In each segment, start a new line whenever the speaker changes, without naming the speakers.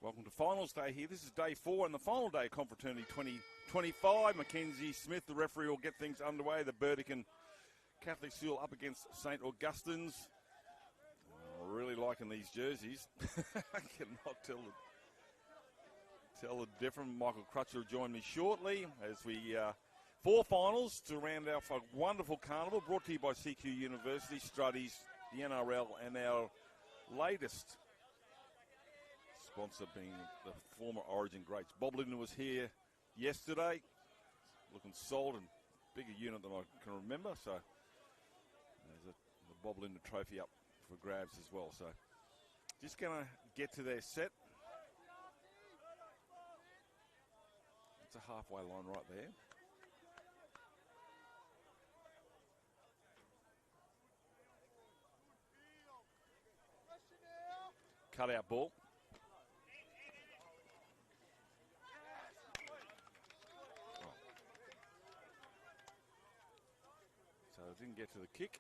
Welcome to finals day here. This is day 4 and the final day of Confraternity 2025. Mackenzie Smith, the referee, will get things underway. The Burdekin Catholic School up against St. Augustine's. Really liking these jerseys. I cannot tell the difference. Michael Crutcher will join me shortly as we 4 finals to round out a wonderful carnival brought to you by CQ University, Struddies, the NRL, and our latest sponsor being the former Origin greats. Bob Linden was here yesterday, looking solid and bigger unit than I can remember. So there's the Bob Linden trophy up for grabs as well. So just going to get to their set. It's a halfway line right there. Cut out ball. So it didn't get to the kick.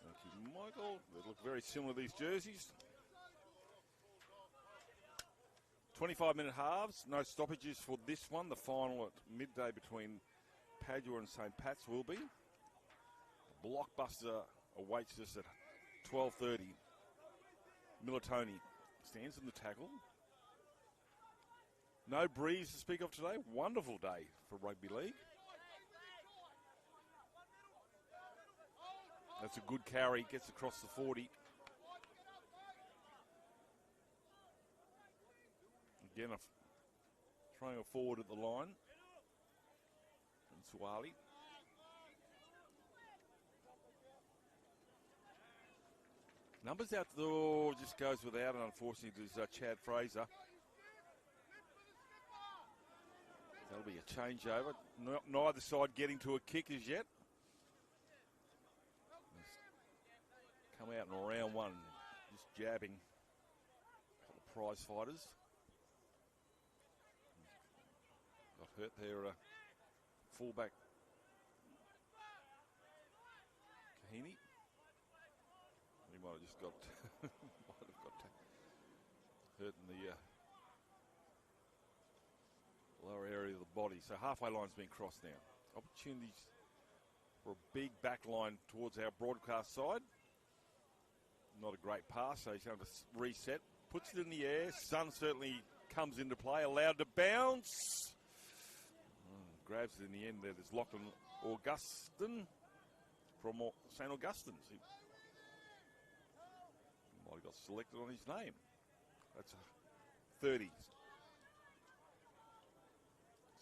Thank you, Michael. They look very similar, these jerseys. 25-minute halves. No stoppages for this one. The final at midday between Padua and St. Pat's will be. The blockbuster awaits us at 12:30. Militoni stands in the tackle. No breeze to speak of today. Wonderful day for rugby league. That's a good carry, gets across the 40. Again, throwing it forward at the line. And Suwali. Numbers out the door, just goes without it, unfortunately, there's Chad Fraser. That'll be a changeover. Neither side getting to a kick as yet. Come out in round 1, just jabbing the prize fighters. Got hurt there, fullback Kahini. He might have just got hurt in the lower area of the body. So halfway line's been crossed now. Opportunities for a big back line towards our broadcast side. Not a great pass, so he's going to reset. Puts it in the air. Sun certainly comes into play. Allowed to bounce. Grabs it in the end there. There's Lachlan Augustine from St. Augustine's. He might have got selected on his name. That's a 30.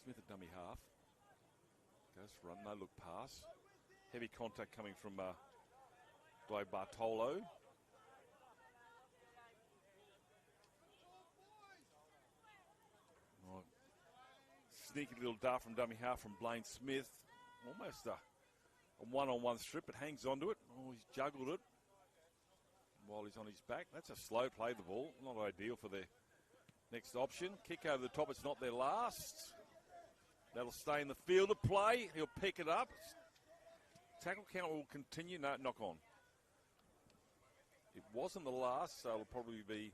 Smith at dummy half. Goes for run. No look pass. Heavy contact coming from Guy Bartolo. Sneaky little dart from dummy half from Blaine Smith. Almost a one-on-one strip, but hangs onto it. Oh, he's juggled it while he's on his back. That's a slow play, the ball. Not ideal for their next option. Kick over the top. It's not their last. That'll stay in the field of play. He'll pick it up. Tackle count will continue. No, knock on. It wasn't the last, so it'll probably be...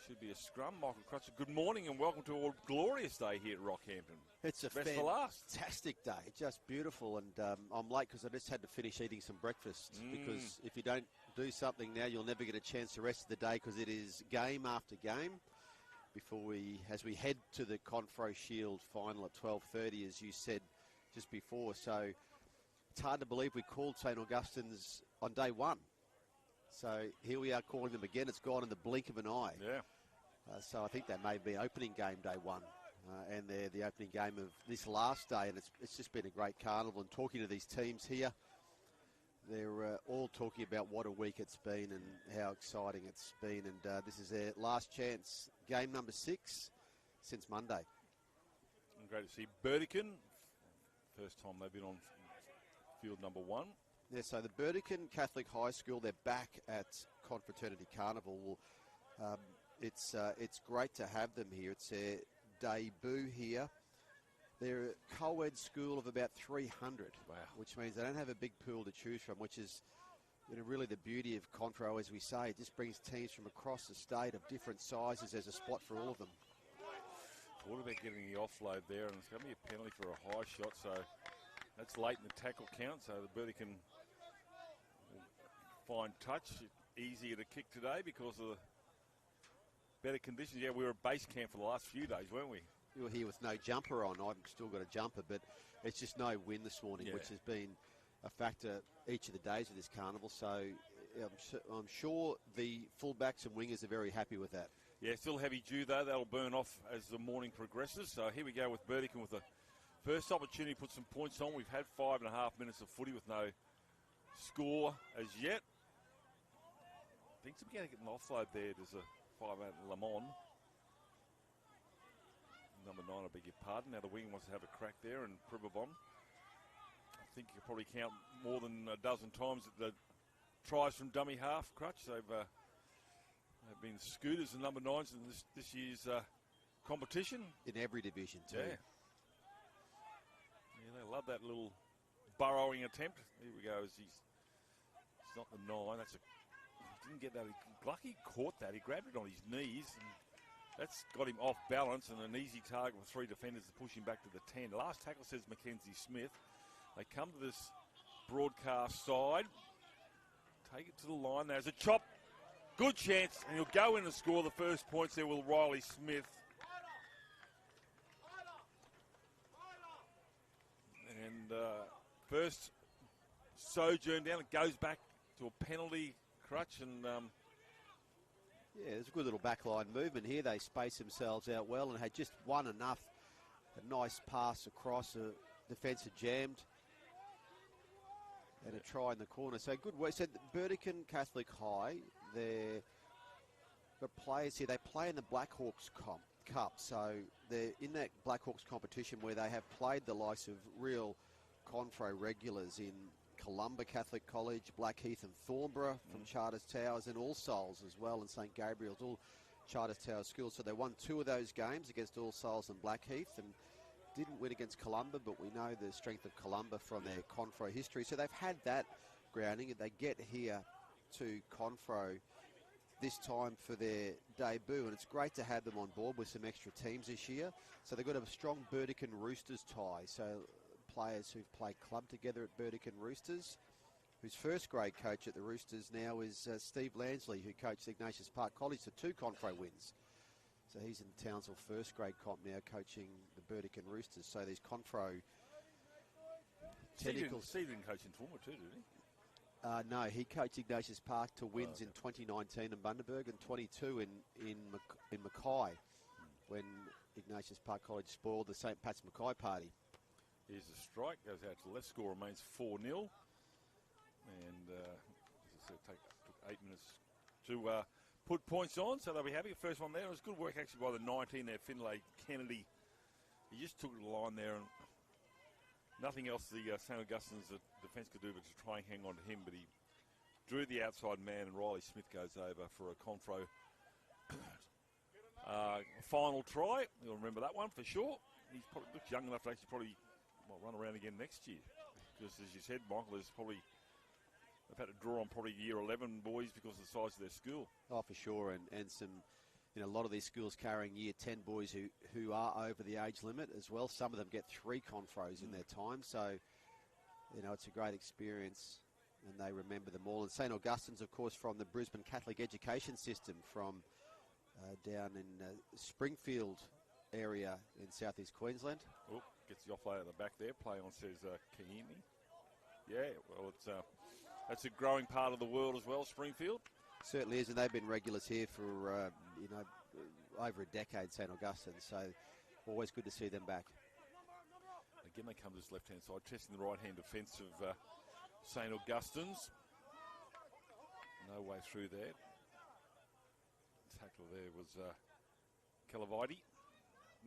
Should be a scrum. Michael Crutcher, good morning and welcome to a glorious day here at Rockhampton.
It's a fantastic day, just beautiful. And I'm late because I just had to finish eating some breakfast because if you don't do something now, you'll never get a chance the rest of the day because it is game after game as we head to the Confro Shield final at 12:30, as you said just before. So it's hard to believe we called St. Augustine's on day 1. So here we are calling them again. It's gone in the blink of an eye.
Yeah.
So I think that may be opening game day 1. And they're the opening game of this last day. And it's just been a great carnival. And talking to these teams here, they're all talking about what a week it's been and how exciting it's been. And this is their last chance. Game number 6 since Monday.
And great to see Burdekin. First time they've been on field number 1.
Yeah, so the Burdekin Catholic High School, they're back at Confraternity Carnival. It's great to have them here. It's their debut here. They're a co-ed school of about 300,
wow,
which means they don't have a big pool to choose from, which is really the beauty of Confro, as we say, it just brings teams from across the state of different sizes. There's a spot for all of them.
Thought about getting the offload there, and it's going to be a penalty for a high shot, so that's late in the tackle count, so the Burdekin will find touch. Easier to kick today because of the better conditions. Yeah, we were at base camp for the last few days, weren't we?
You were here with no jumper on. I've still got a jumper, but it's just no wind this morning, which has been a factor each of the days of this carnival. So I'm sure the fullbacks and wingers are very happy with that.
Yeah, still heavy dew though. That'll burn off as the morning progresses. So here we go with Burdekin with the first opportunity to put some points on. We've had 5.5 minutes of footy with no score as yet. Thinks we're going to get an offload there. There's a 5-8 Lamont. Number 9, I beg your pardon. Now the wing wants to have a crack there, and Pribabon. I think you could probably count more than a dozen times that the tries from dummy half, Crutch. They've been scooters and number 9s in this year's competition.
In every division too.
Yeah, they love that little burrowing attempt. Here we go. He's not the 9. That's a... Didn't get that. Lucky caught that. He grabbed it on his knees, and that's got him off balance and an easy target for 3 defenders to push him back to the 10. The last tackle says Mackenzie Smith. They come to this broadcast side. Take it to the line. There's a chop. Good chance, and he'll go in and score the first points there with Riley Smith. And first sojourn down. It goes back to a penalty, Crutch, and
yeah, there's a good little backline movement here. They space themselves out well and had just one enough. A nice pass across, a defence had jammed, and a try in the corner. So good work. So Burdekin Catholic High, they've got players here. They play in the Blackhawks Cup. So they're in that Blackhawks competition where they have played the likes of real Confro regulars in Columba Catholic College, Blackheath and Thornborough from Charters Towers, and All Souls as well, and St Gabriel's, all Charters Towers schools. So they won 2 of those games against All Souls and Blackheath, and didn't win against Columba, but we know the strength of Columba from their Confro history. So they've had that grounding, and they get here to Confro this time for their debut, and it's great to have them on board with some extra teams this year. So they've got a strong Burdekin Roosters tie. So players who've played club together at Burdekin Roosters, whose first grade coach at the Roosters now is Steve Lansley, who coached Ignatius Park College to 2 Confro wins. So he's in Townsville first grade comp now, coaching the Burdekin Roosters. So these Confro technical...
Steve didn't coach in Toowoomba too, did he?
No, he coached Ignatius Park to wins in 2019 in Bundaberg and 22 in Mackay, when Ignatius Park College spoiled the St. Pat's Mackay party.
Here's a strike, goes out to the left, score remains 4-0. And as I said, took 8 minutes to put points on, so they'll be happy. The first one there, it was good work actually by the 19 there, Finlay Kennedy. He just took it to the line there, and nothing else the St. Augustine's defence could do but to try and hang on to him, but he drew the outside man, and Riley Smith goes over for a Confro final try. You'll remember that one for sure. He looks young enough to actually probably run around again next year. Because as you said, Michael, they've had to draw on probably year 11 boys because of the size of their school. Oh, for sure, and some, a lot of these schools carrying year 10 boys who are over the age limit as well. Some of them get 3 Confros in their time, so, it's a great experience, and they remember them all. And St. Augustine's, of course, from the Brisbane Catholic education system from down in Springfield area in southeast Queensland. Oh, gets the offload at the back there. Play on says Kahimi. Yeah, well, that's a growing part of the world as well, Springfield. Certainly is, and they've been regulars here for, over a decade, St. Augustine, so always good to see them back. Again, they come to this left-hand side, testing the right-hand defence of St. Augustine's. No way through there. Tackle there was Calavidi.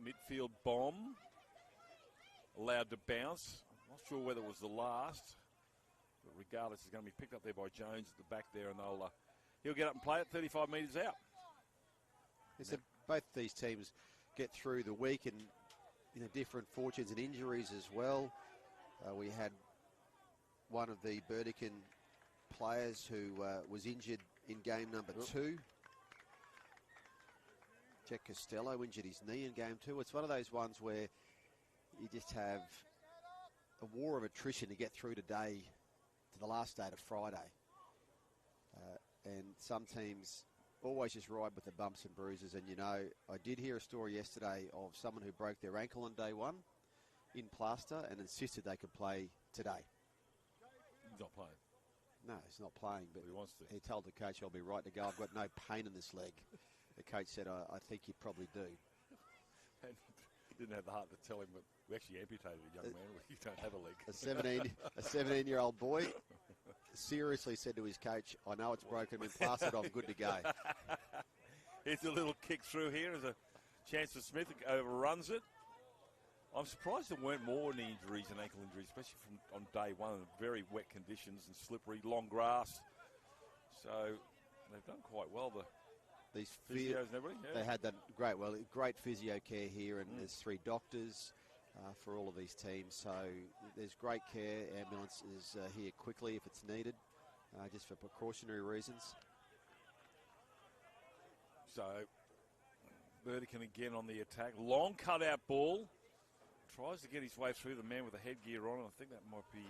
Midfield bomb. Allowed to bounce. Not sure whether it was the last. But regardless, it's going to be picked up there by Jones at the back there, and he'll get up and play it 35 metres out. So both these teams get through the week and different fortunes and injuries as well. We had one of the Burdekin
players who was injured in game number 2. Jack Costello injured his knee in game 2. It's one of those ones where you just have a war of attrition to get through today to the last day of Friday. And some teams always just ride with the bumps and bruises. And, you know, I did hear a story yesterday of someone who broke their ankle on day 1 in plaster and insisted they could play today.
He's not playing.
No, he's not playing, but
he wants to.
He told the coach, I'll be right to go. I've got no pain in this leg. The coach said, I think you probably do.
And he didn't have the heart to tell him, but we actually amputated a young man. You don't have a leg.
A 17-year-old boy seriously said to his coach, I know it's broken, been plastered, I'm good to go.
Here's a little kick through here. There's a chance for Smith overruns it. I'm surprised there weren't more knee injuries and ankle injuries, especially from on day 1 in very wet conditions and slippery, long grass. So they've done quite well. These physios and everything. Yeah.
They had that great physio care here, and there's 3 doctors for all of these teams. So there's great care. Ambulance is here quickly if it's needed, just for precautionary reasons.
So Burdekin again on the attack. Long cutout ball. Tries to get his way through the man with the headgear on. I think that might be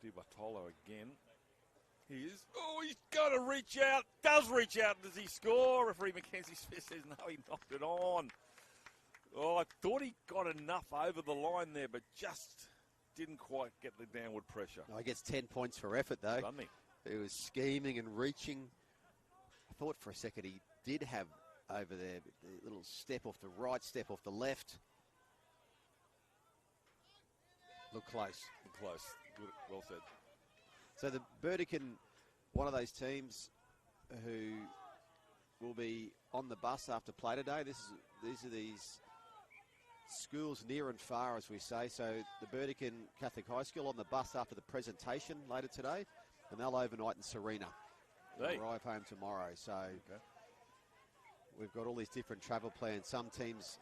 Di Bartolo again. He is. Oh, he's got to reach out. Does reach out. Does he score? Referee Mackenzie Smith says no, he knocked it on. Oh, I thought he got enough over the line there, but just didn't quite get the downward pressure.
No, he gets 10 points for effort, though.
Doesn't he?
He was scheming and reaching. I thought for a second he did have over there the little step off the right, step off the left. Look close.
Look close. Good. Well said.
So the Burdekin, one of those teams who will be on the bus after play today. These are these schools near and far, as we say. So the Burdekin Catholic High School on the bus after the presentation later today, and they'll overnight in Serena. They'll arrive home tomorrow. So we've got all these different travel plans. Some teams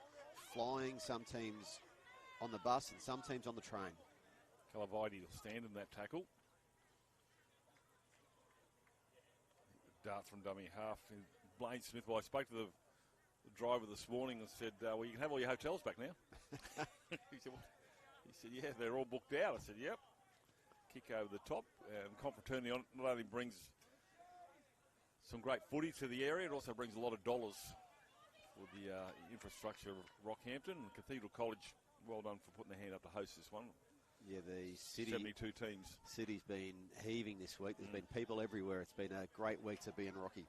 flying, some teams on the bus, and some teams on the train.
Calavidi will stand in that tackle. Dart from dummy half. Blaine Smith, well, I spoke to the driver this morning and said, well, you can have all your hotels back now. He said, what? He said, yeah, they're all booked out. I said, yep. Kick over the top. And Confraternity not only brings some great footy to the area, it also brings a lot of dollars for the infrastructure of Rockhampton. And Cathedral College, well done for putting their hand up to host this one.
Yeah, the city,
72 teams.
City's been heaving this week. There's been people everywhere. It's been a great week to be in Rocky.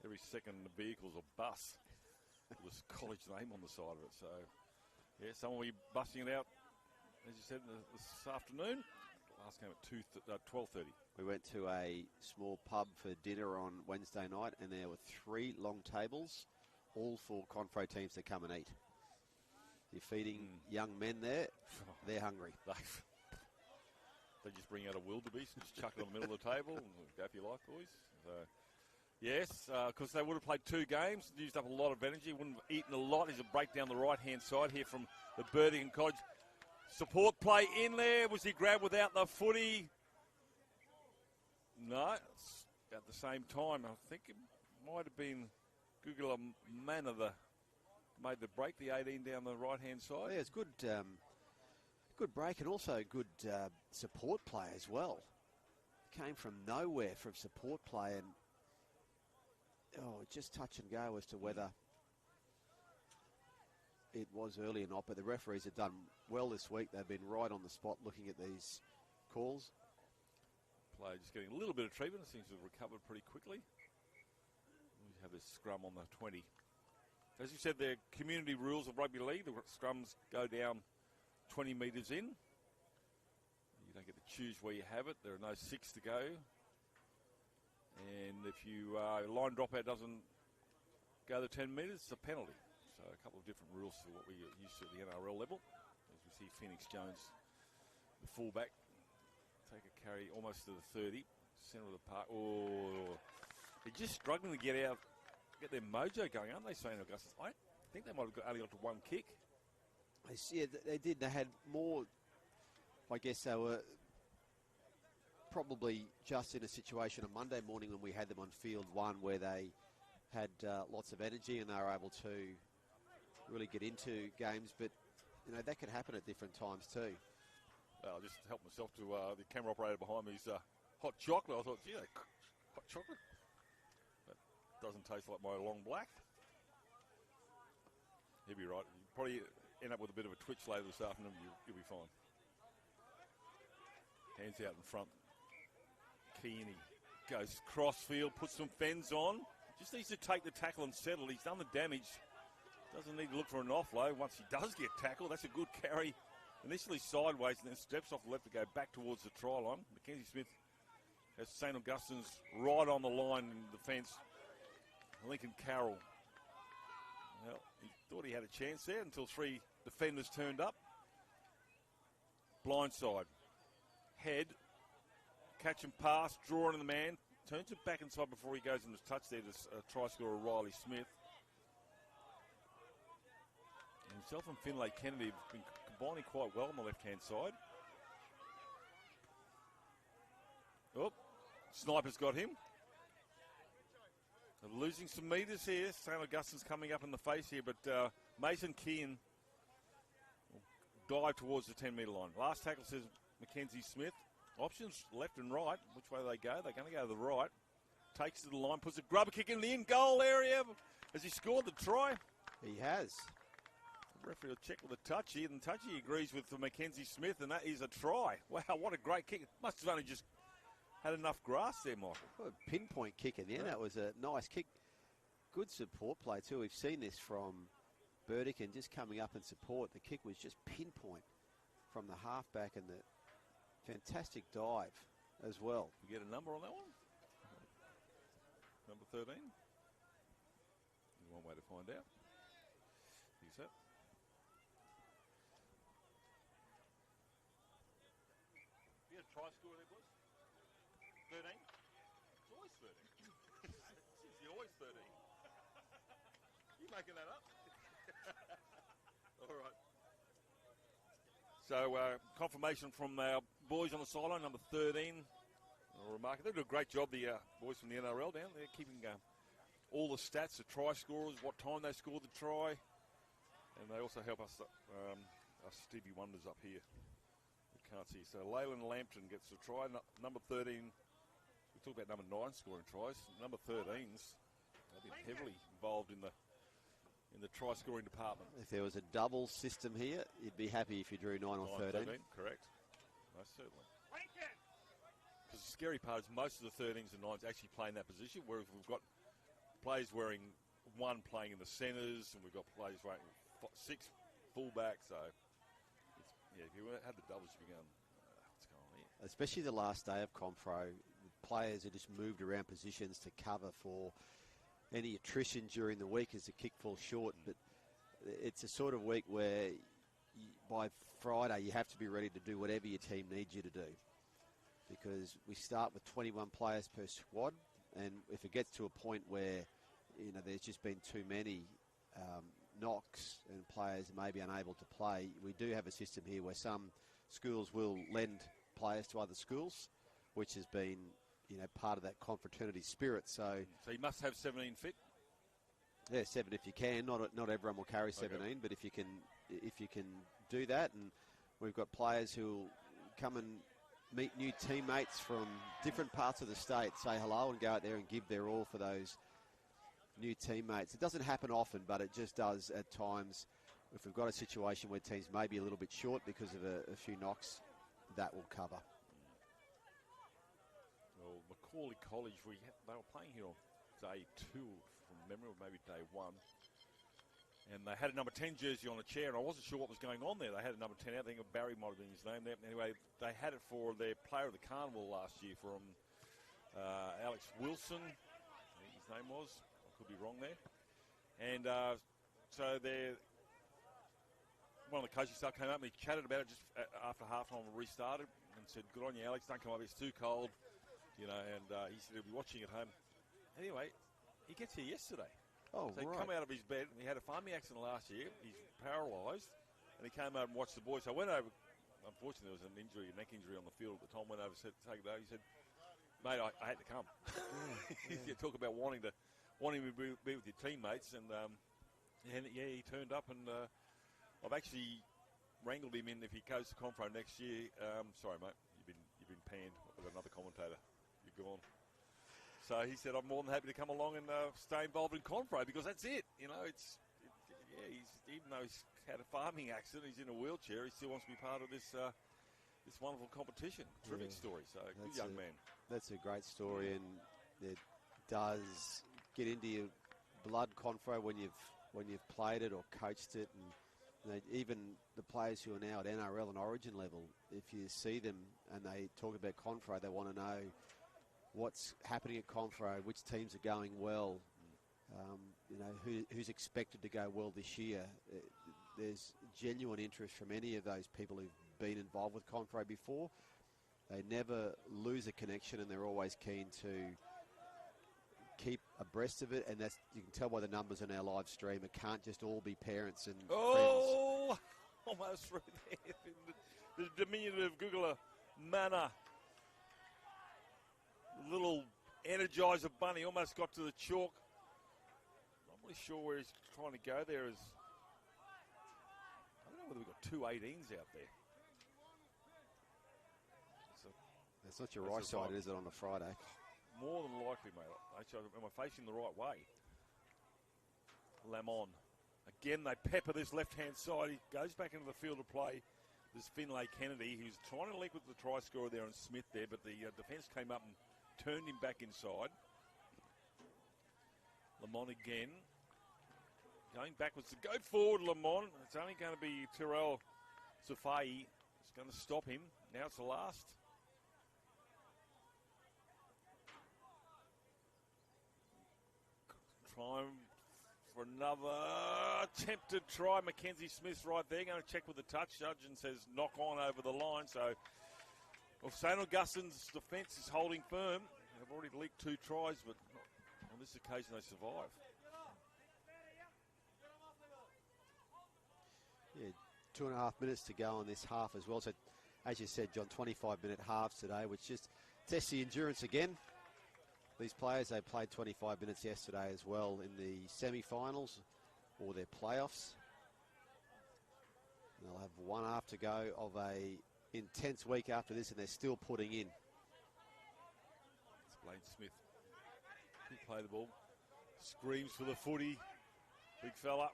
Every second vehicle's a bus with a college name on the side of it. So, yeah, someone will be busting it out, as you said, this afternoon. Last game at 12:30.
We went to a small pub for dinner on Wednesday night, and there were 3 long tables, all for Confro teams to come and eat. You're feeding young men there, they're hungry.
They just bring out a wildebeest and just chuck it on the middle of the table and go for your life, boys. So, yes, because they would have played 2 games, used up a lot of energy, wouldn't have eaten a lot. There's a break down the right-hand side here from the Burdekin College. Support play in there. Was he grabbed without the footy? No, it's at the same time. I think it might have been Google Manor made the break, the 18 down the right-hand side.
Yeah, it's good good break and also good support play as well. Came from nowhere from support play and just touch and go as to whether it was early or not, but the referees have done well this week. They've been right on the spot looking at these calls.
Play just getting a little bit of treatment. It seems to have recovered pretty quickly. We have this scrum on the 20. As you said, the community rules of rugby league, the scrums go down 20 metres in. You don't get to choose where you have it. There are no 6 to go. And if you line dropout doesn't go the 10 metres, it's a penalty. So a couple of different rules to what we're used to at the NRL level. As we see Phoenix Jones, the fullback, take a carry almost to the 30, centre of the park. Oh, they're just struggling to get their mojo going, aren't they, saying Augustus? I think they might have only got to 1 kick.
Yeah, they did. They had more, I guess they were probably just in a situation on Monday morning when we had them on field one where they had lots of energy and they were able to really get into games. But, you know, that can happen at different times too.
I'll just help myself to the camera operator behind me. Is hot chocolate. I thought, gee, hot chocolate? That doesn't taste like my long black. He'll be right. You'll probably end up with a bit of a twitch later this afternoon. You'll be fine. Hands out in front. Keeney goes crossfield, puts some fends on. Just needs to take the tackle and settle. He's done the damage. Doesn't need to look for an offload. Once he does get tackled, that's a good carry. Initially sideways and then steps off the left to go back towards the try line. Mackenzie Smith has St. Augustine's right on the line in defence. Lincoln Carroll. Well, he thought he had a chance there until three defenders turned up. Blindside. Head. Catch and pass. Drawing in the man. Turns it back inside before he goes into touch there to try scorer Riley Smith. Himself and Finlay Kennedy have been combining quite well on the left-hand side. Oh, Sniper's got him. They're losing some metres here. St. Augustine's coming up in the face here, but Mason Kean will dive towards the 10-metre line. Last tackle says Mackenzie Smith. Options left and right. Which way they go? They're going to go to the right. Takes to the line, puts a grubber kick in the in-goal area. Has he scored the try?
He has.
The referee will check with a touchy, and touchy agrees with Mackenzie Smith, and that is a try. Wow, what a great kick. Must have only just had enough grass there, Michael.
What a pinpoint kick in the end. That was a nice kick. Good support play, too. We've seen this from Burdekin just coming up in support. The kick was just pinpoint from the halfback, and the fantastic dive as well.
We get a number on that one? Number 13. One way to find out. Use that. You had a try score there, boys? 13? It's always 13. It's always 13. You making that up? All right. So, confirmation from our boys on the sideline, number 13. Remarkable. They do a great job, the boys from the NRL down there, keeping all the stats, the try scorers, what time they scored the try. And they also help us, us Stevie Wonders up here. We can't see. So, Leyland Lampton gets the try. Number 13, we talked about number 9 scoring tries. Number 13's, they've been heavily involved in the try-scoring department.
If there was a double system here, you'd be happy if you drew 9 or 13.
Correct. Most certainly. Because the scary part is most of the 13s and 9s actually play in that position, whereas we've got players wearing 1 playing in the centres, and we've got players wearing 6 fullbacks. So, if you had the doubles, you'd be going, what's going on here?
Especially the last day of Confro, players are just moved around positions to cover for any attrition during the week as the kick falls short. But it's a sort of week where by Friday you have to be ready to do whatever your team needs you to do, because we start with 21 players per squad, and if it gets to a point where there's just been too many knocks and players may be unable to play, we do have a system here where some schools will lend players to other schools, which has been part of that confraternity spirit. So
you must have 17 fit.
Yeah, 7 if you can. Not everyone will carry 17, okay. But if you can do that, and we've got players who will come and meet new teammates from different parts of the state, say hello and go out there and give their all for those new teammates. It doesn't happen often, but it just does at times. If we've got a situation where teams may be a little bit short because of a few knocks, that will cover.
Well, Macaulay College, they were playing here on day 2 from memory, or maybe day 1. And they had a number 10 jersey on a chair, and I wasn't sure what was going on there. They had a number 10 out. I think Barry might have been his name there. Anyway, they had it for their player of the carnival last year from Alex Wilson, I think his name was. I could be wrong there. And so one of the coaching staff came up and he chatted about it just after halftime we restarted and said, good on you, Alex, don't come up, it's too cold. And he said he'll be watching at home. Anyway, he gets here yesterday.
Oh,
so he come out of his bed, and he had a farming accident last year. He's paralysed. and he came over and watched the boys. So I went over. Unfortunately, there was a neck injury on the field at the time. Went over, said, "Take it over." He said, "Mate, I had to come." You talk about wanting to be with your teammates, and he turned up, and I've actually wrangled him in if he goes to Confro next year. Sorry, mate, you've been panned with another commentator. You're gone. So he said, I'm more than happy to come along and stay involved in Confro because that's it. You know, even though he's had a farming accident, he's in a wheelchair, he still wants to be part of this this wonderful competition. Terrific story. So good young man.
That's a great story, and it does get into your blood, Confro, when you've played it or coached it, and you know, even the players who are now at NRL and Origin level, if you see them and they talk about Confro, they want to know what's happening at Confro, which teams are going well, you know, who's expected to go well this year. There's genuine interest from any of those people who've been involved with Confro before. They never lose a connection, and they're always keen to keep abreast of it, and that's, you can tell by the numbers on our live stream, it can't just all be parents and friends.
Almost through there. The diminutive Googler manner. Little Energizer bunny almost got to the chalk. Not really sure where he's trying to go there. I don't know whether we've got two 18s out there.
It's not your right side, is it, on a Friday?
More than likely, mate. Actually, am I facing the right way? Lamont. Again, they pepper this left-hand side. He goes back into the field of play. There's Finlay Kennedy, who's trying to link with the try scorer there and Smith there, but the defence came up and turned him back inside. Lamont again. Going backwards to go forward, Lamont. It's only going to be Tyrell Safai. It's going to stop him. Now it's the last. Time for another attempted try. Mackenzie Smith right there. Going to check with the touch judge and says knock on over the line. So, St. Augustine's defence is holding firm. They've already leaked 2 tries, but on this occasion they survive.
Yeah, 2.5 minutes to go on this half as well. So, as you said, John, 25-minute halves today, which just tests the endurance again. These players, they played 25 minutes yesterday as well in the semi-finals or their playoffs. And they'll have one half to go of a intense week after this, and they're still putting in.
It's Blaine Smith. He'll play the ball. Screams for the footy. Big fella.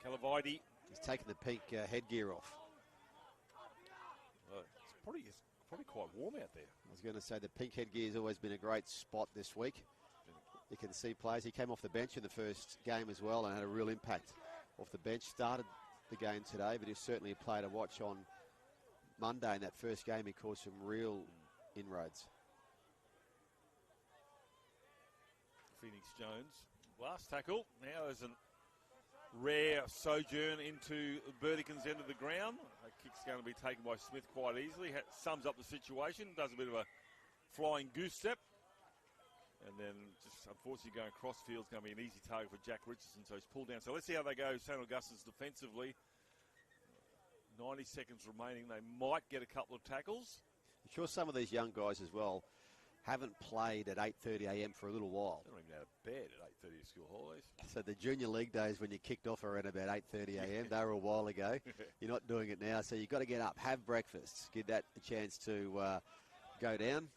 Calavide.
He's taken the pink headgear off.
It's probably quite warm out there.
I was going to say the pink headgear has always been a great spot this week. You can see players. He came off the bench in the first game as well and had a real impact off the bench. Started the game today, but he's certainly a player to watch on Monday. In that first game, he caused some real inroads.
Phoenix Jones. Last tackle. Now there's a rare sojourn into Burdekin's end of the ground. That kick's going to be taken by Smith quite easily. Sums up the situation. Does a bit of a flying goose step. And then just unfortunately going across field is going to be an easy target for Jack Richardson. So he's pulled down. So let's see how they go, St. Augustine's defensively. 90 seconds remaining. They might get a couple of tackles.
I'm sure some of these young guys as well haven't played at 8:30 a.m. for a little while.
They don't even out of bed at 8:30 school holidays.
So the junior league days when you kicked off around about 8:30 a.m., they were a while ago. You're not doing it now, so you've got to get up, have breakfast, give that a chance to go down,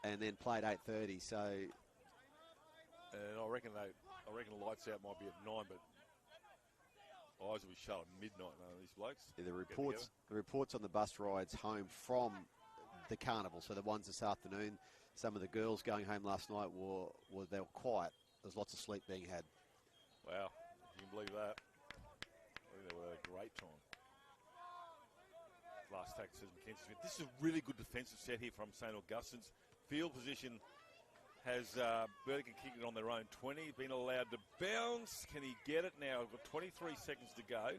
and then play at 8:30. So,
and I reckon the lights out might be at 9, but eyes will be shut at midnight. None of these blokes.
Yeah, the reports on the bus rides home from the carnival, so the ones this afternoon. Some of the girls going home last night they were quiet. There's lots of sleep being had.
Wow, you can believe that. I think they were a great time. Last tackle says Mackenzie Smith. This is a really good defensive set here from St. Augustine's. Field position has Burdekin kicking it on their own 20. Been allowed to bounce. Can he get it now? We've got 23 seconds to go.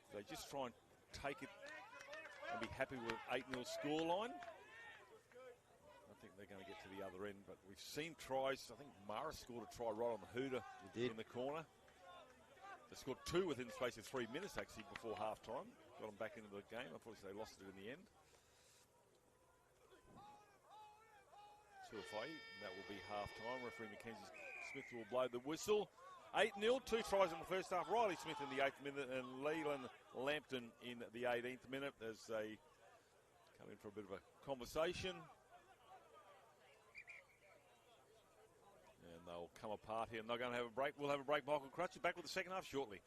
They just try and take it and be happy with 8-0 scoreline. I think they're going to get to the other end, but we've seen tries. I think Mara scored a try right on the hooter in the corner. They scored 2 within the space of 3 minutes, actually, before half-time. Got them back into the game. Unfortunately, they lost it in the end. Tuafai, that will be half-time. Referee Mackenzie Smith will blow the whistle. 8-0, 2 tries in the first half. Riley Smith in the 8th minute and Leland Lampton in the 18th minute as they come in for a bit of a conversation. And they'll come apart here and they're going to have a break. We'll have a break. Michael Crutcher back with the second half shortly.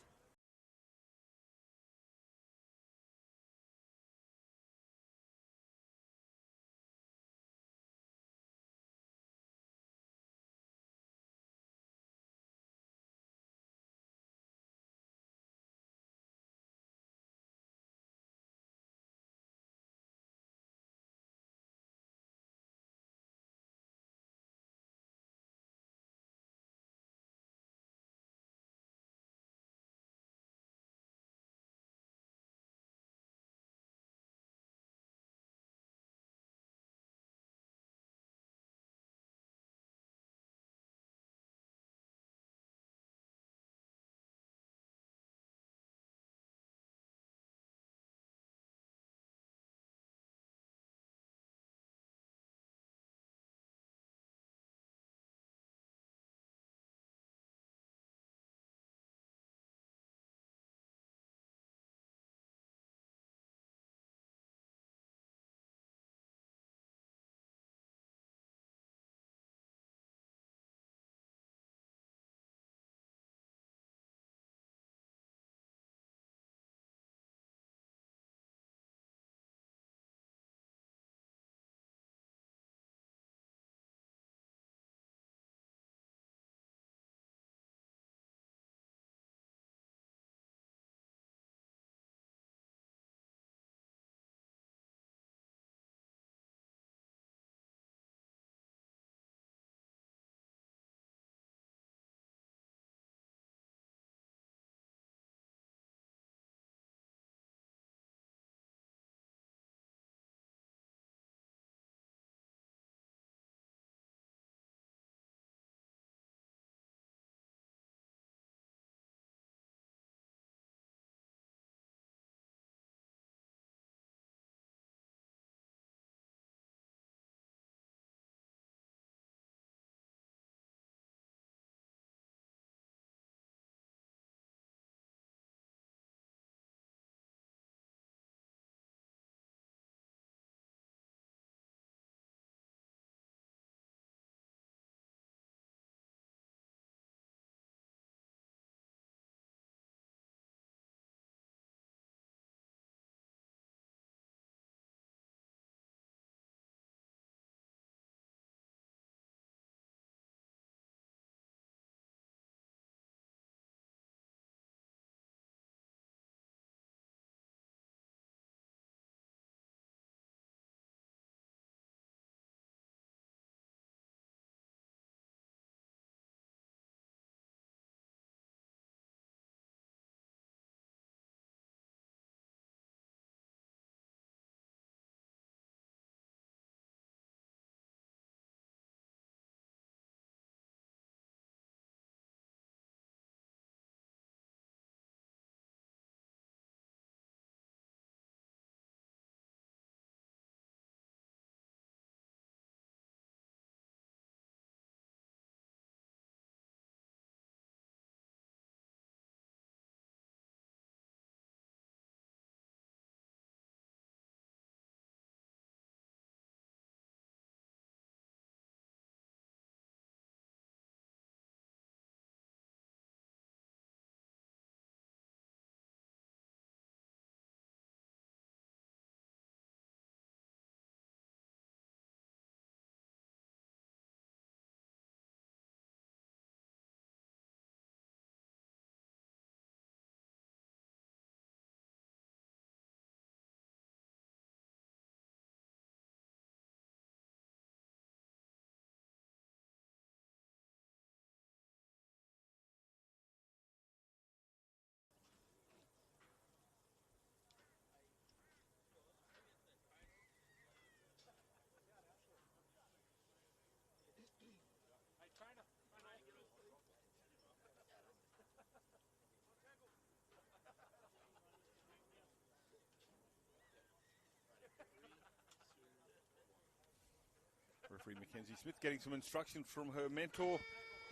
referee Mackenzie Smith getting some instruction from her mentor,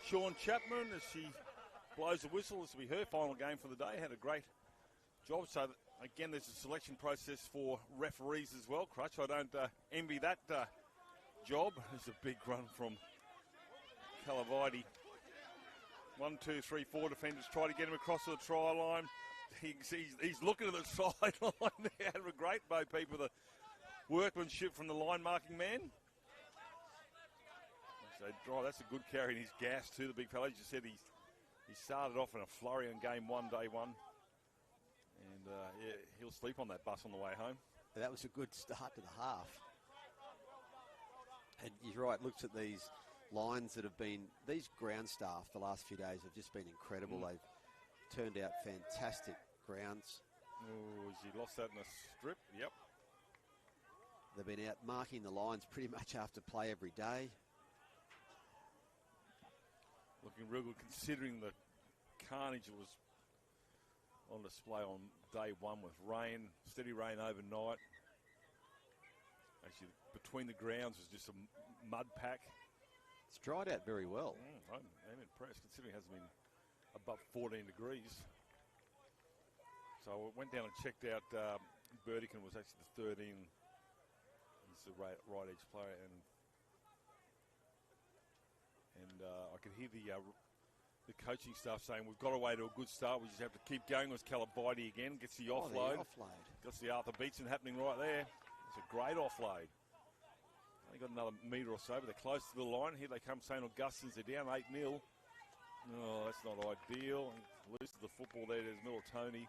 Sean Chapman, as she blows the whistle. This will be her final game for the day. Had a great job. So, again, there's a selection process for referees as well. Crutch, I don't envy that job. There's a big run from Calavidi. 1, 2, 3, 4 defenders try to get him across to the try line. He's looking at the sideline there. Had a great Bo Peep with a workmanship from the line marking man. So, that's a good carry, and he's gassed too, the big fella. He just said he started off in a flurry on game one, day one. And yeah, he'll sleep on that bus on the way home.
That was a good start to the half. And you're right, looks at these lines that have been, these ground staff the last few days have just been incredible. They've turned out fantastic grounds.
Oh, has he lost that in a strip? Yep.
They've been out marking the lines pretty much after play every day.
Looking real good considering the carnage that was on display on day one with rain, steady rain overnight. Actually, between the grounds was just a mud pack.
It's dried out very well.
I'm impressed considering it hasn't been above 14 degrees. So I went down and checked out Burdekin was actually the 13. He's the right edge player, and I could hear the coaching staff saying we've got away to a good start. We just have to keep going. With Calavidi again gets the offload. Gets the Arthur Beetson happening right there. It's a great offload. Only got another metre or so, but they're close to the line. Here they come, St. Augustine's. They're down 8-0. Oh, that's not ideal. Loses the football there. There's Militoni.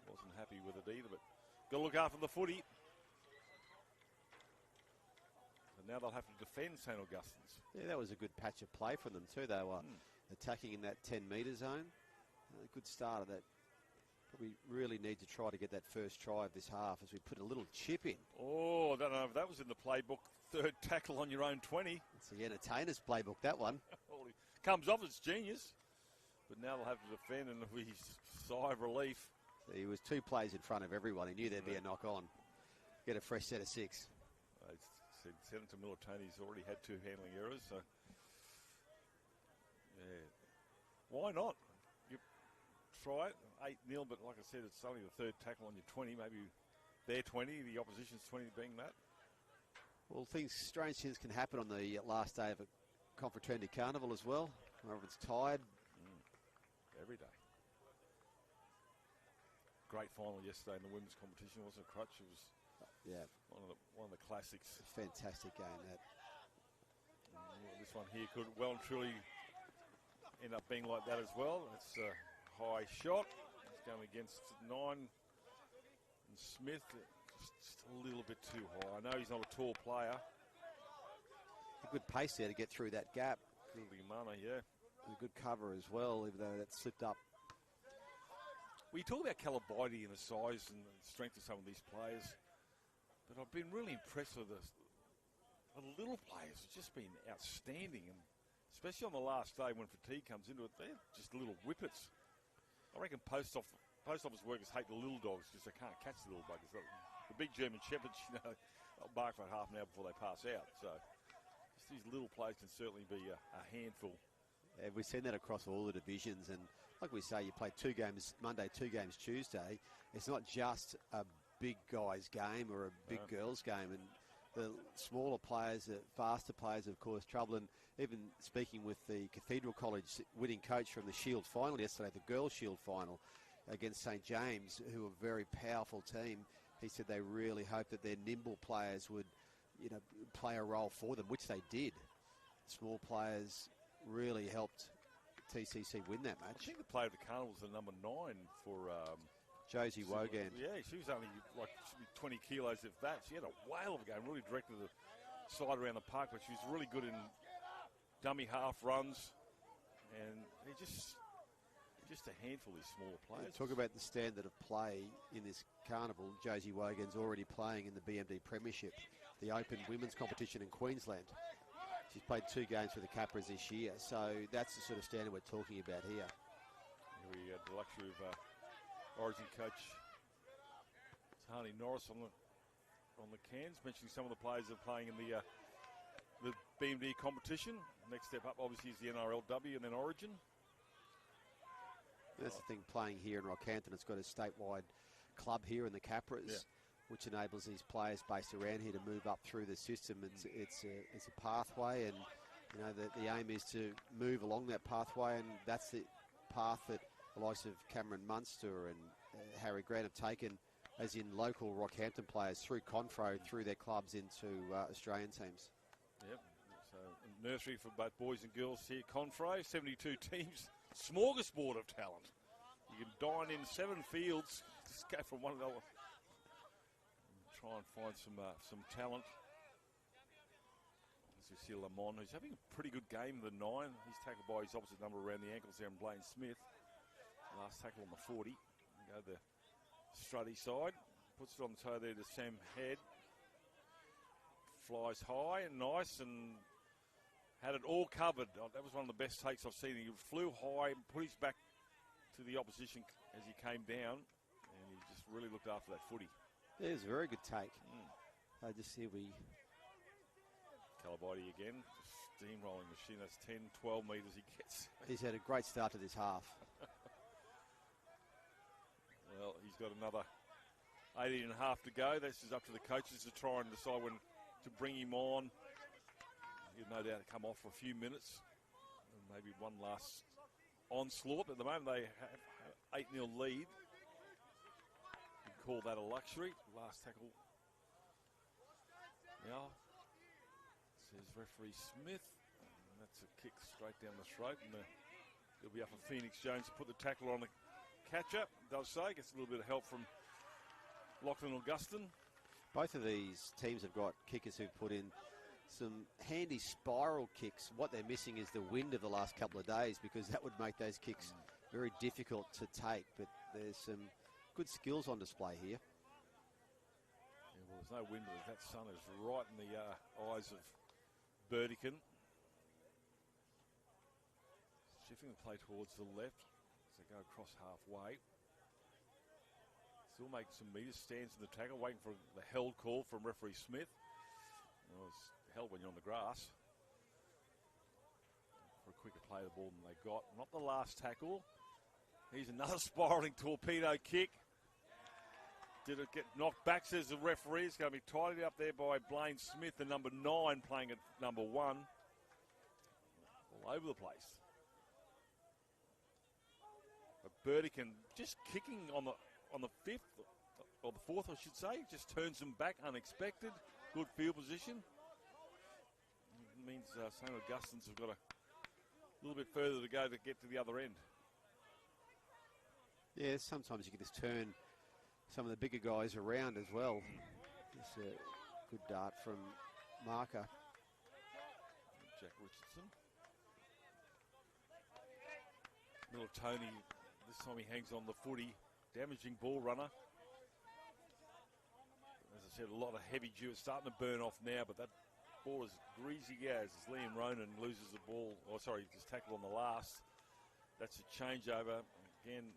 Wasn't happy with it either, but got to look after the footy. And now they'll have to defend St. Augustine's.
Yeah, that was a good patch of play for them too. They were attacking in that 10-metre zone. A good start of that. Probably really need to try to get that first try of this half as we put a little chip in.
Oh, I don't know if that was in the playbook. Third tackle on your own 20.
It's the entertainer's playbook, that one.
Comes off, it's genius. But now they'll have to defend, and we sigh of relief.
So he was 2 plays in front of everyone. He knew there'd be a knock on. Get a fresh set of 6.
Sent it to Militoni. He's already had 2 handling errors. So, yeah. Why not? You try it. 8-0, but like I said, it's only the third tackle on your 20. Maybe their 20, the opposition's 20 being that.
Well, strange things can happen on the last day of a Confraternity Carnival as well. Everyone's tired.
Every day. Great final yesterday in the women's competition, wasn't it, Crutch? It was one of the classics.
Fantastic game, that.
This one here could well and truly end up being like that as well. It's a high shot. It's going against 9. And Smith, just a little bit too high. I know he's not a tall player.
A good pace there to get through that gap.
Good mana, yeah.
A good cover as well, even though that slipped up.
We talk about Calavidi and the size and the strength of some of these players, but I've been really impressed with the little players. It's just been outstanding, and especially on the last day when fatigue comes into it, they're just little whippets. I reckon post office workers hate the little dogs because they can't catch the little buggers. The big German shepherds, they'll bark for half an hour before they pass out. So just these little players can certainly be a handful.
Yeah, we've seen that across all the divisions, and like we say, you play 2 games Monday, 2 games Tuesday. It's not just a big guys game or a big girls game, and the smaller players, the faster players, of course, trouble. And even speaking with the Cathedral College winning coach from the Shield final yesterday, the girls' Shield final against St. James, who are a very powerful team, he said they really hope that their nimble players would, play a role for them, which they did. Small players really helped TCC win that match.
I think the player of the Carnival was the number 9 for
Josie Wogan.
Yeah, she was only like 20 kilos, if that. She had a whale of a game, really directed the side around the park, but she was really good in dummy half runs, and they're just a handful of these smaller players.
Talk about the standard of play in this carnival. Josie Wogan's already playing in the BMD Premiership, the Open Women's Competition in Queensland. She's played 2 games for the Capras this year, so that's the sort of standard we're talking about here.
We had the luxury of Origin coach Tahani Norris on the on the cans, mentioning some of the players that are playing in the BMD competition. Next step up, obviously, is the NRLW and then Origin.
That's the thing, playing here in Rockhampton, it's got a statewide club here in the Capras, which enables these players based around here to move up through the system. It's a pathway, and you know the aim is to move along that pathway, and that's the path that the likes of Cameron Munster and Harry Grant have taken, as in local Rockhampton players, through Confro, through their clubs into Australian teams.
Yep, so nursery for both boys and girls here. Confro, 72 teams, smorgasbord of talent. You can dine in 7 fields, just go from one to the other. Try and find some talent. As you see Lamont, who's having a pretty good game in the 9. He's tackled by his opposite number around the ankles there in Blaine Smith. Last tackle on the 40. Go the strutty side. Puts it on the toe there to Sam Head. Flies high and nice and had it all covered. That was one of the best takes I've seen. He flew high and put his back to the opposition as he came down. And he just really looked after that footy.
It was a very good take. Just here
Calabite again, steamrolling machine. That's 10, 12 metres he gets.
He's had a great start to this half.
Well, he's got another 18 and a half to go. This is up to the coaches to try and decide when to bring him on. He'll no doubt come off for a few minutes. And maybe one last onslaught. At the moment, they have 8-0 lead. You can call that a luxury. Last tackle. Now, says referee Smith. And that's a kick straight down the throat. And it'll be up for Phoenix Jones to put the tackle on the catcher. Does so. Gets a little bit of help from Lachlan Augustine.
Both of these teams have got kickers who put in some handy spiral kicks. What they're missing is the wind of the last couple of days, because that would make those kicks very difficult to take. But there's some good skills on display here.
Yeah, well, there's no wind, but that sun is right in the eyes of Burdekin. Shifting the play towards the left as they go across halfway. Still making some meters, stands in the tackle, waiting for the held call from referee Smith. Well, it's held when you're on the grass. For a quicker play of the ball than they got. Not the last tackle. Here's another spiralling torpedo kick. Did it get knocked back, says the referee. It's going to be tidied up there by Blaine Smith, the number 9, playing at number 1. All over the place. But Burdekin just kicking on the 5th, or the 4th, I should say. Just turns them back unexpected. Good field position. It means St. Augustine's have got a little bit further to go to get to the other end.
Yeah, sometimes you can just turn some of the bigger guys around as well. It's a good dart from marker.
Jack Richardson. Little Tony, this time he hangs on the footy. Damaging ball runner. As I said, a lot of heavy dew. It's starting to burn off now, but that ball is greasy as Liam Ronan loses the ball. Oh, sorry, just tackled on the last. That's a changeover. Again,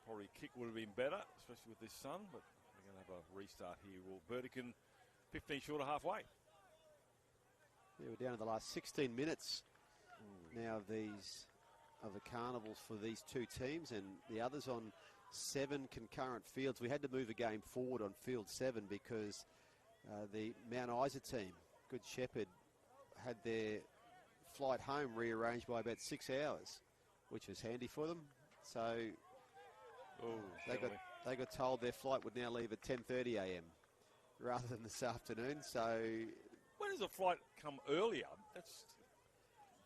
probably a kick would have been better, especially with this sun, but we're going to have a restart here. Well, Burdekin 15 short of halfway.
Yeah, we're down to the last 16 minutes now of the carnivals for these two teams, and the others on 7 concurrent fields. We had to move a game forward on field 7 because the Mount Isa team, Good Shepherd, had their flight home rearranged by about 6 hours, which was handy for them. So they got told their flight would now leave at 10:30 a.m. rather than this afternoon. So
when does a flight come earlier? That's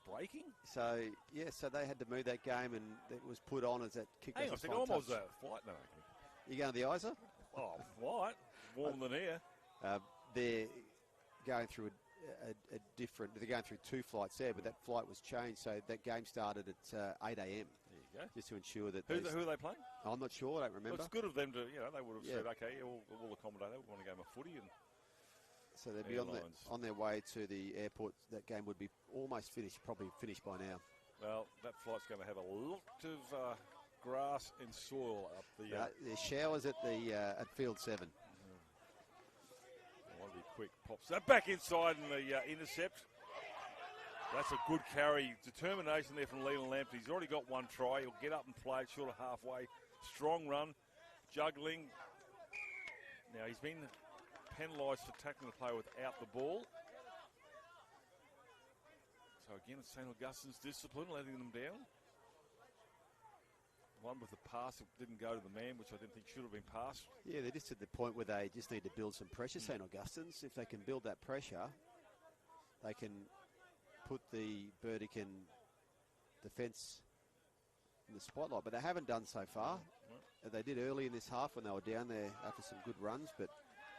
breaking.
So so they had to move that game, and it was put on as that kick.
Hang on a second, almost a flight now.
You going to the Isa?
Oh, flight. Warmer than here.
They're going through a different. They're going through 2 flights there, but that flight was changed, so that game started at 8 a.m.
There you go.
Just to ensure that.
Who are they playing?
I'm not sure. I don't remember.
Well, it's good of them to, they would have said, okay, we'll accommodate that. We want a game of footy. And
so they'd be on their way to the airport. That game would be almost finished, probably finished by now.
Well, that flight's going to have a lot of grass and soil up the.
There's showers at the at field 7.
quick. Pops that back inside and the intercept. That's a good carry. Determination there from Leland Lamp. He's already got one try. He'll get up and play it short of halfway. Strong run. Juggling. Now, he's been penalised for tackling the player without the ball. So, again, it's St. Augustine's discipline, letting them down. One with the pass that didn't go to the man, which I didn't think should have been passed.
Yeah, they're just at the point where they just need to build some pressure, St. Augustine's. If they can build that pressure, they can put the Burdekin defence in the spotlight. But they haven't done so far. They did early in this half when they were down there after some good runs, but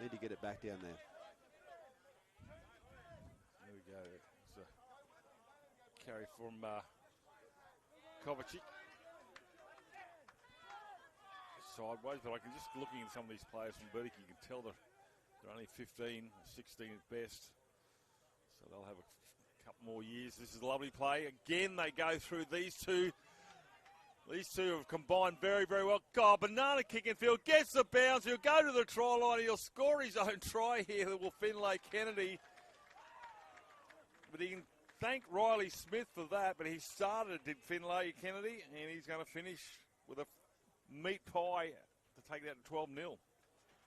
need to get it back down there.
There we go. It's a carry from Kovacic. Sideways, but I can just looking at some of these players from Burdekin, you can tell they're only 15, 16 at best. So they'll have a couple more years. This is a lovely play. Again, they go through these two. These two have combined very, very well. God, banana kick in field, gets the bounce. He'll go to the try line. He'll score his own try here. Will Finlay Kennedy. But he can thank Riley Smith for that. But he started, did Finlay Kennedy, and he's going to finish with a meat pie to take that to 12-0.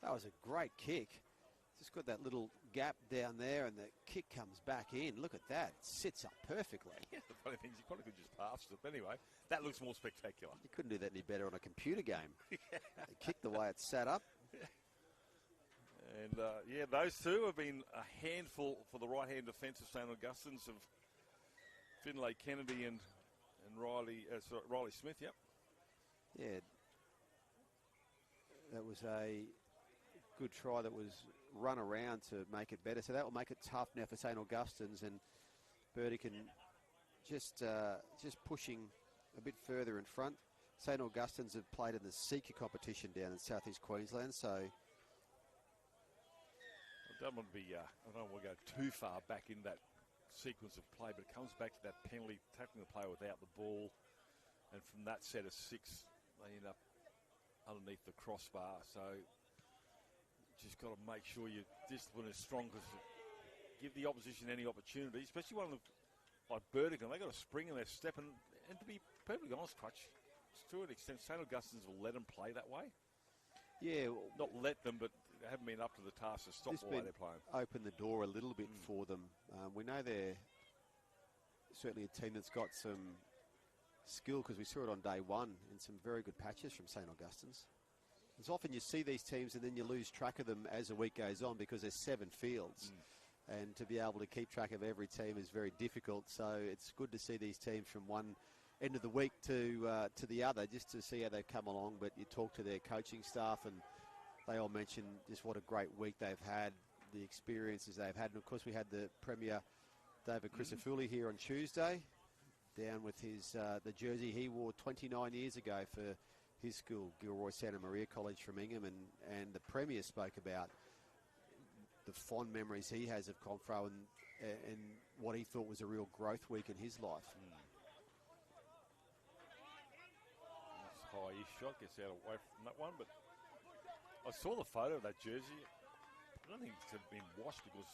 That was a great kick. Just got that little gap down there, and the kick comes back in. Look at that. It sits up perfectly.
Yeah, the funny thing is you probably could just pass it. But anyway, that looks more spectacular.
You couldn't do that any better on a computer game. Yeah. The kick the way it's sat up.
Yeah. And, yeah, those two have been a handful for the right-hand defence of St. Augustine's of Finlay Kennedy and Riley Smith, yep.
Yeah. That was a good try that was run around to make it better. So that will make it tough now for St. Augustine's, and Burdekin just pushing a bit further in front. St. Augustine's have played in the Seeker competition down in southeast Queensland, so I
don't want to go too far back in that sequence of play, but it comes back to that penalty, tackling the player without the ball, and from that set of six, they end up underneath the crossbar. So just got to make sure your discipline is strong, because give the opposition any opportunity, especially one like Burdekin. They got a spring in their step, and to be perfectly honest, Crutch, to an extent, St. Augustine's will let them play that way. Yeah, not let them, but they haven't been up to the task to stop the way they're playing.
Open the door a little bit for them. We know they're certainly a team that's got some skill, because we saw it on day one in some very good patches from St. Augustine's. It's often you see these teams and then you lose track of them as the week goes on, because there's 7 fields. And to be able to keep track of every team is very difficult. So it's good to see these teams from one end of the week to the other, just to see how they've come along. But you talk to their coaching staff, and they all mention just what a great week they've had, the experiences they've had. And of course, we had the Premier David Crisafulli here on Tuesday, down with his the jersey he wore 29 years ago for his school, Gilroy Santa Maria College from Ingham, and the Premier spoke about the fond memories he has of Confro and what he thought was a real growth week in his life.
Nice high-ish shot, gets out away from that one, but I saw the photo of that jersey. I don't think it's been washed, because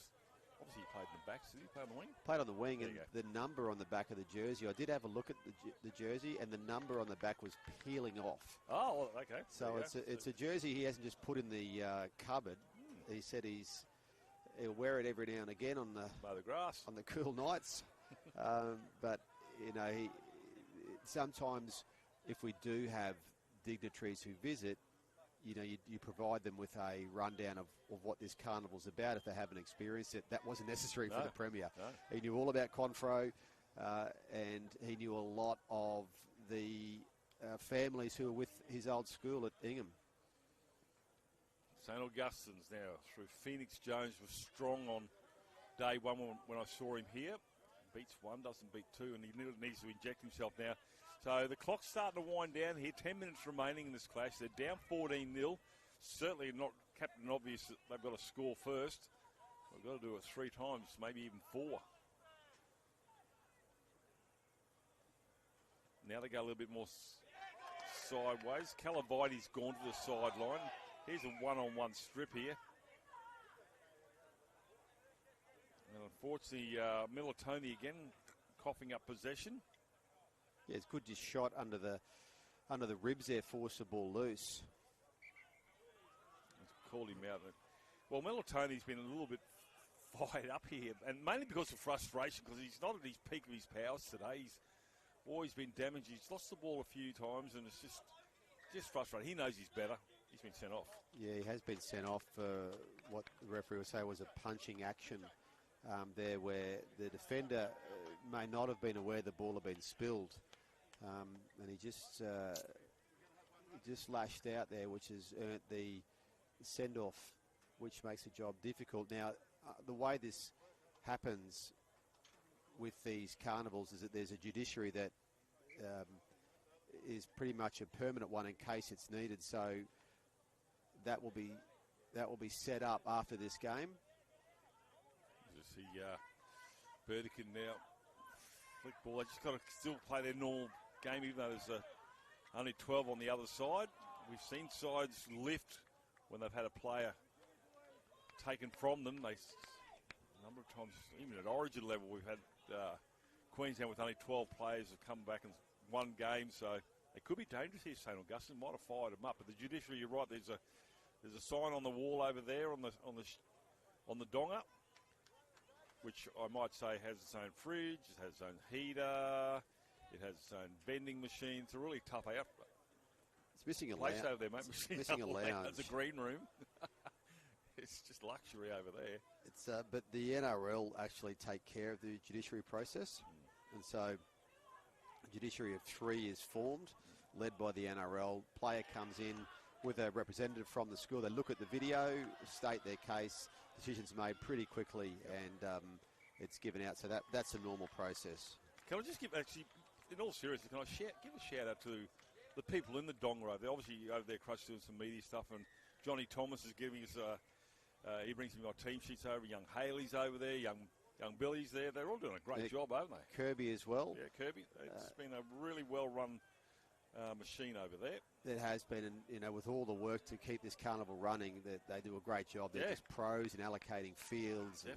obviously he played in the back. Did he play on the wing?
Played on the wing, and the number on the back of the jersey, I did have a look at the jersey, and the number on the back was peeling off.
Oh, well, okay.
So it's a jersey he hasn't just put in the cupboard. He said he'll wear it every now and again on
the grass
on the cool nights. But you know, sometimes if we do have dignitaries who visit, you know, you provide them with a rundown of what this carnival's about if they haven't experienced it. That wasn't necessary for the Premier. No. He knew all about Confro, and he knew a lot of the families who were with his old school at Ingham.
St. Augustine's now through Phoenix Jones was strong on day one when I saw him here. Beats one, doesn't beat two, and he needs to inject himself now. So the clock's starting to wind down here. 10 minutes remaining in this clash. They're down 14-0. Certainly not Captain Obvious that they've got to score first. They've got to do it 3 times, maybe even 4. Now they go a little bit more sideways. Calaviti's gone to the sideline. Here's a one-on-one strip here. And unfortunately, Militoni again coughing up possession.
Yeah, it's good just shot under the ribs there, forced the ball loose.
Called him out. Well, Militoni's been a little bit fired up here, and mainly because of frustration, because he's not at his peak of his powers today. He's always been damaged. He's lost the ball a few times, and it's just frustrating. He knows he's better. He's been sent off. Yeah,
he has been sent off for what the referee would say was a punching action there, where the defender may not have been aware the ball had been spilled, and he just lashed out there, which has earned the send-off, which makes the job difficult. Now, the way this happens with these carnivals is that there's a judiciary that is pretty much a permanent one in case it's needed. So that will be set up after this game.
You see Burdekin now. Flick ball. They just got to still play their normal game, even though there's only 12 on the other side. We've seen sides lift when they've had a player taken from them. A number of times, even at origin level, we've had Queensland with only 12 players have come back and won games, so it could be dangerous here. St Augustine might have fired them up, but the judiciary, you're right. There's a sign on the wall over there on the donga, which I might say has its own fridge, it has its own heater, it has its own vending machine. It's a really tough outfit.
It's missing a
place over there, mate.
Missing a lounge.
It's a green room. It's just luxury over there.
It's but the NRL actually take care of the judiciary process, and so a judiciary of 3 is formed, led by the NRL. Player comes in with a representative from the school. They look at the video, state their case. Decisions made pretty quickly, and it's given out. So that's a normal process.
Can I just give, actually, in all seriousness, can I give a shout out to the people in the donga? They're obviously over there, Crush, doing some media stuff, and Johnny Thomas is giving us he brings me my team sheets over. Young Haley's over there, young Billy's there. They're all doing a great job, aren't they?
Kirby as well.
Yeah, Kirby. It's been a really well-run machine over there.
It has been, and with all the work to keep this carnival running, they do a great job. They're just pros in allocating fields, and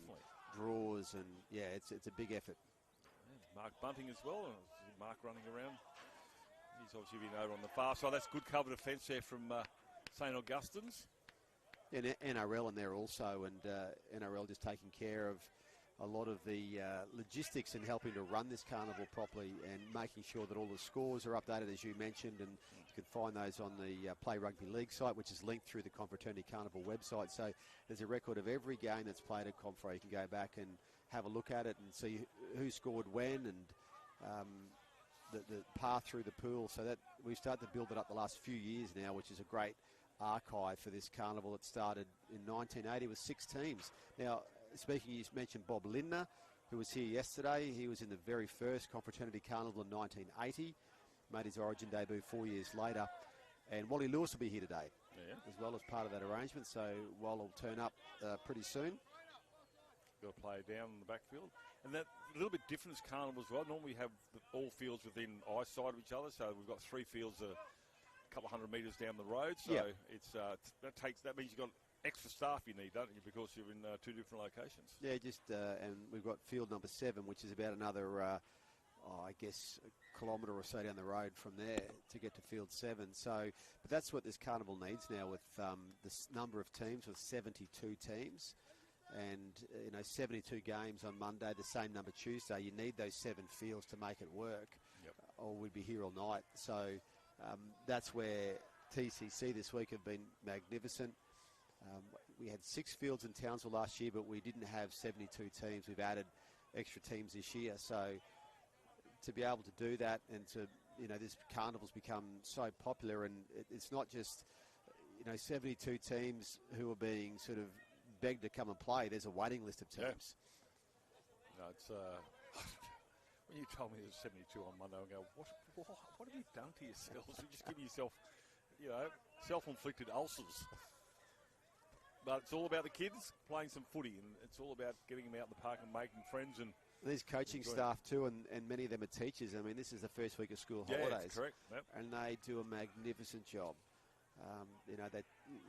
draws, and it's a big effort.
Yeah, Mark Bunting as well. Mark running around. He's obviously been over on the far side. That's good cover defence there from St Augustine's.
And NRL in there also, and NRL just taking care of a lot of the logistics and helping to run this carnival properly and making sure that all the scores are updated, as you mentioned, and you can find those on the Play Rugby League site, which is linked through the Confraternity Carnival website. So there's a record of every game that's played at Confra. You can go back and have a look at it and see who scored when, and the path through the pool. So that we've started to build it up the last few years now, which is a great archive for this carnival. It started in 1980 with 6 teams. Now, speaking, you mentioned Bob Lindner, who was here yesterday. He was in the very first Confraternity Carnival in 1980, made his origin debut 4 years later. And Wally Lewis will be here today, as well as part of that arrangement. So Wally will turn up pretty soon.
Got to play down in the backfield. And that a little bit different as carnival as well. Normally we have all fields within eyesight of each other. So we've got 3 fields couple of 100 metres down the road, so it's that means you've got extra staff you need, don't you, because you're in 2 different locations. Yeah,
and we've got field number 7, which is about another, I guess, a kilometre or so down the road from there to get to field 7. So, but that's what this carnival needs now with this number of teams, with 72 teams, and 72 games on Monday, the same number Tuesday. You need those 7 fields to make it work, or we'd be here all night. So. That's where TCC this week have been magnificent. We had 6 fields in Townsville last year, but we didn't have 72 teams. We've added extra teams this year. So to be able to do that, and to, this carnival's become so popular, and it's not just, 72 teams who are being sort of begged to come and play. There's a waiting list of teams.
No, it's... When you told me there's 72 on Monday, I go, what have you done to yourselves? You're just giving yourself, self-inflicted ulcers. But it's all about the kids playing some footy, and it's all about getting them out in the park and making friends. And
these coaching staff too, and many of them are teachers. I mean, this is the first week of school holidays.
That's correct. Yep.
And they do a magnificent job. They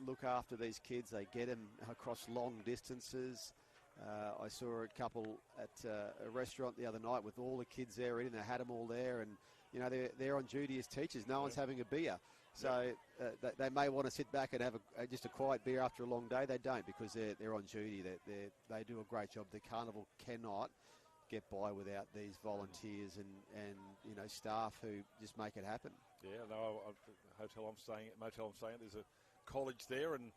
look after these kids. They get them across long distances. I saw a couple at a restaurant the other night with all the kids there eating. They had them all there, and you know they're on duty as teachers. No one's having a beer, so they may want to sit back and have just a quiet beer after a long day. They don't, because they're on duty. They do a great job. The carnival cannot get by without these volunteers and you know staff who just make it happen.
Yeah, no, motel I'm staying at, there's a college there, and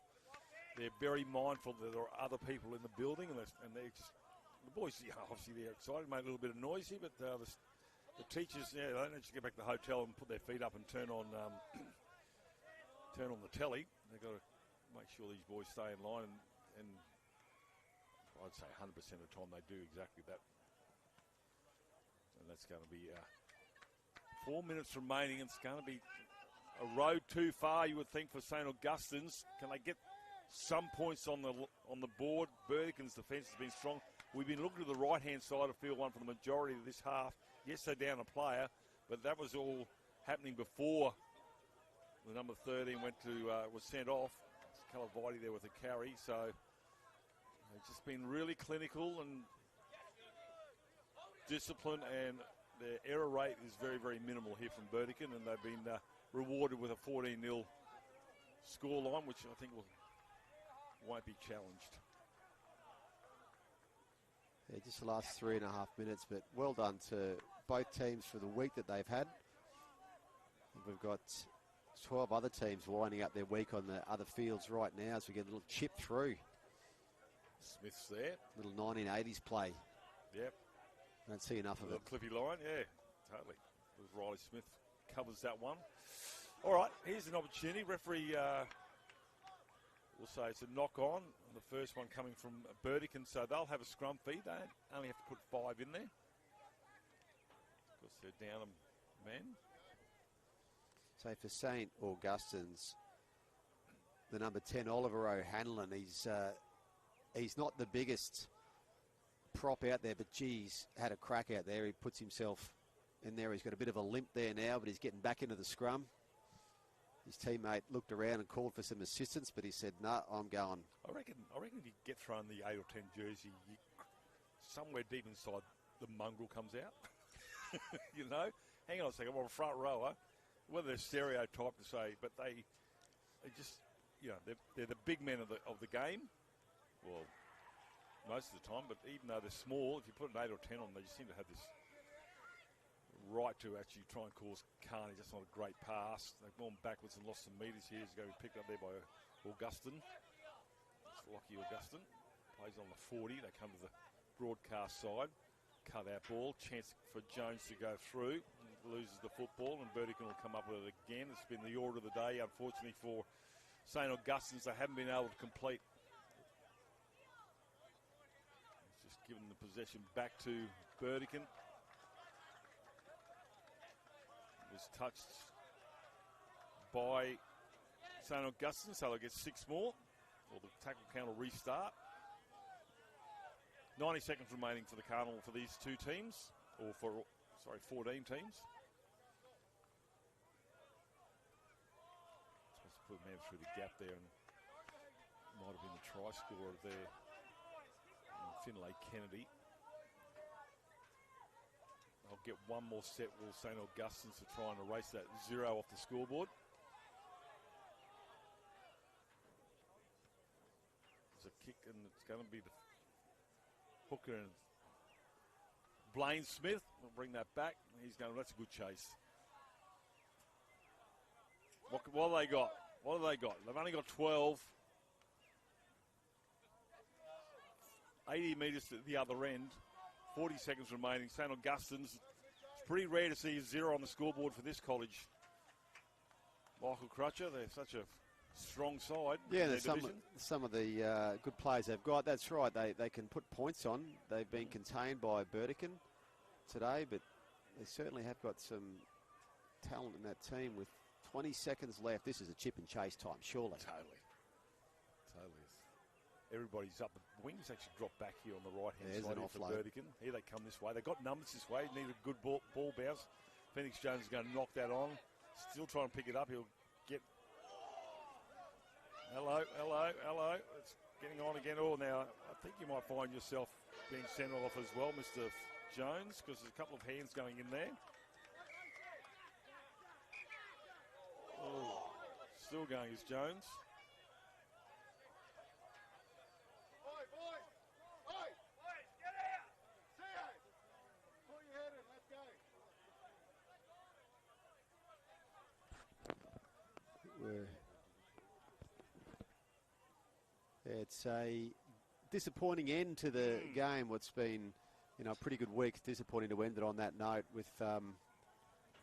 they're very mindful that there are other people in the building, and they're just, the boys, obviously they're excited, made a little bit of noisy, but the teachers, they don't just get back to the hotel and put their feet up and turn on the telly. They've got to make sure these boys stay in line, and I'd say 100% of the time they do exactly that. And that's going to be 4 minutes remaining. It's going to be a road too far, you would think, for St. Augustine's. Can they get some points on the board? Burdekin's defence has been strong. We've been looking to the right-hand side of field one for the majority of this half. Yes, they're down a player, but that was all happening before the number 13 was sent off. It's Calavati there with a carry, so they've just been really clinical and disciplined, and their error rate is very, very minimal here from Burdekin, and they've been rewarded with a 14-0 scoreline, which I think won't be challenged.
Yeah, just the last 3.5 minutes, but well done to both teams for the week that they've had. We've got 12 other teams lining up their week on the other fields right now as we get a little chip through.
Smith's there.
Little 1980s play.
Yep.
Don't see enough of it.
Cliffy line, yeah, totally. Riley Smith covers that one. All right, here's an opportunity. Referee will say it's a knock-on. The first one coming from Burdekin, so they'll have a scrum feed. They only have to put 5 in there because they're down a man.
So for St. Augustine's, the number 10, Oliver O'Hanlon, he's not the biggest prop out there, but geez, had a crack out there. He puts himself in there. He's got a bit of a limp there now, but he's getting back into the scrum. His teammate looked around and called for some assistance, but he said, "No, I'm going."
I reckon if you get thrown the 8 or 10 jersey, somewhere deep inside, the mongrel comes out. You know? Hang on a second, I'm a front rower. Whether they're stereotyped to say, but they just, they're the big men of the game. Well, most of the time, but even though they're small, if you put an 8 or 10 on, they just seem to have this right to actually try and cause carnage. That's not a great pass. They've gone backwards and lost some metres here. He's going to be picked up there by Augustine. It's Lockie Augustine. Plays on the 40. They come to the broadcast side. Cut out ball. Chance for Jones to go through. He loses the football, and Burdekin will come up with it again. It's been the order of the day, unfortunately, for St. Augustine's. They haven't been able to complete. It's just given the possession back to Burdekin. Was touched by St. Augustine, so they'll get 6 more. Or the tackle count will restart. 90 seconds remaining for the Carnival for these two teams, or 14 teams. Supposed to put a man through the gap there, and might have been the try scorer there, Finlay Kennedy. I'll get one more set with St. Augustine's to try and erase that 0 off the scoreboard. There's a kick, and it's going to be the hooker, and Blaine Smith will bring that back. He's going, that's a good chase. What have they got? What have they got? They've only got 12. 80 metres to the other end. 40 seconds remaining. St. Augustine's, it's pretty rare to see a 0 on the scoreboard for this college. Michael Crutcher, they're such a strong side.
Yeah, there's some of the good players they've got. That's right, they can put points on. They've been contained by Burdekin today, but they certainly have got some talent in that team. With 20 seconds left, this is a chip and chase time, surely.
Totally. Everybody's up. The wings actually drop back here on the right-hand side for Burdekin. Here they come this way. They've got numbers this way. Need a good ball bounce. Phoenix Jones is going to knock that on. Still trying to pick it up. He'll get... Hello. getting on again. Oh, now, I think you might find yourself being sent off as well, Mr. Jones, because there's a couple of hands going in there. Oh, still going is Jones.
It's a disappointing end to the game. What's been, a pretty good week. Disappointing to end it on that note with.
Well,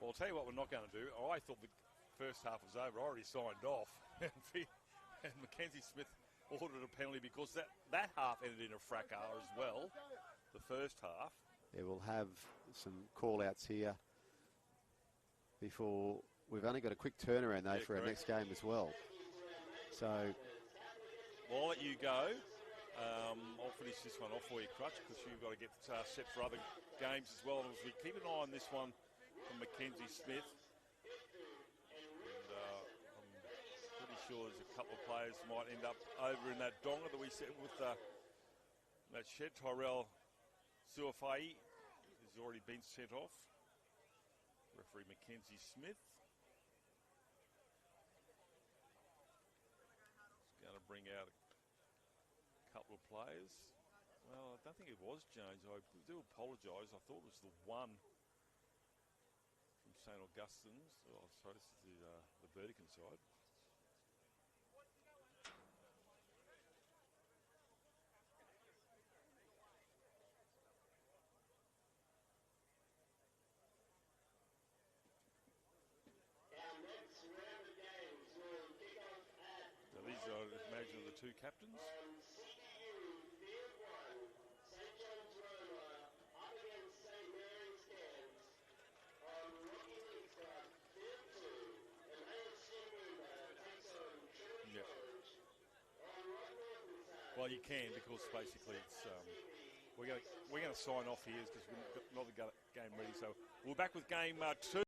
I'll tell you what we're not going to do. I thought the first half was over. I already signed off. And Mackenzie Smith ordered a penalty because that half ended in a fracas as well, the first half.
Yeah, we'll have some call-outs here before. We've only got a quick turnaround, though, for our next game as well. So...
Well, I'll let you go. I'll finish this one off for you, Crutch, because you've got to get set for other games as well. And as we keep an eye on this one from Mackenzie Smith. And I'm pretty sure there's a couple of players who might end up over in that donga that we said with that shed. Tyrell Suafai has already been sent off. Referee Mackenzie Smith. Bring out a couple of players. Well, I don't think it was Jones. I do apologise. I thought it was the one from St Augustine's. Oh, sorry, this is the Burdekin side. Imagine the two captains. Yeah. Well, you can, because basically it's we're going to sign off here because we've got another game ready. So we're back with game 2.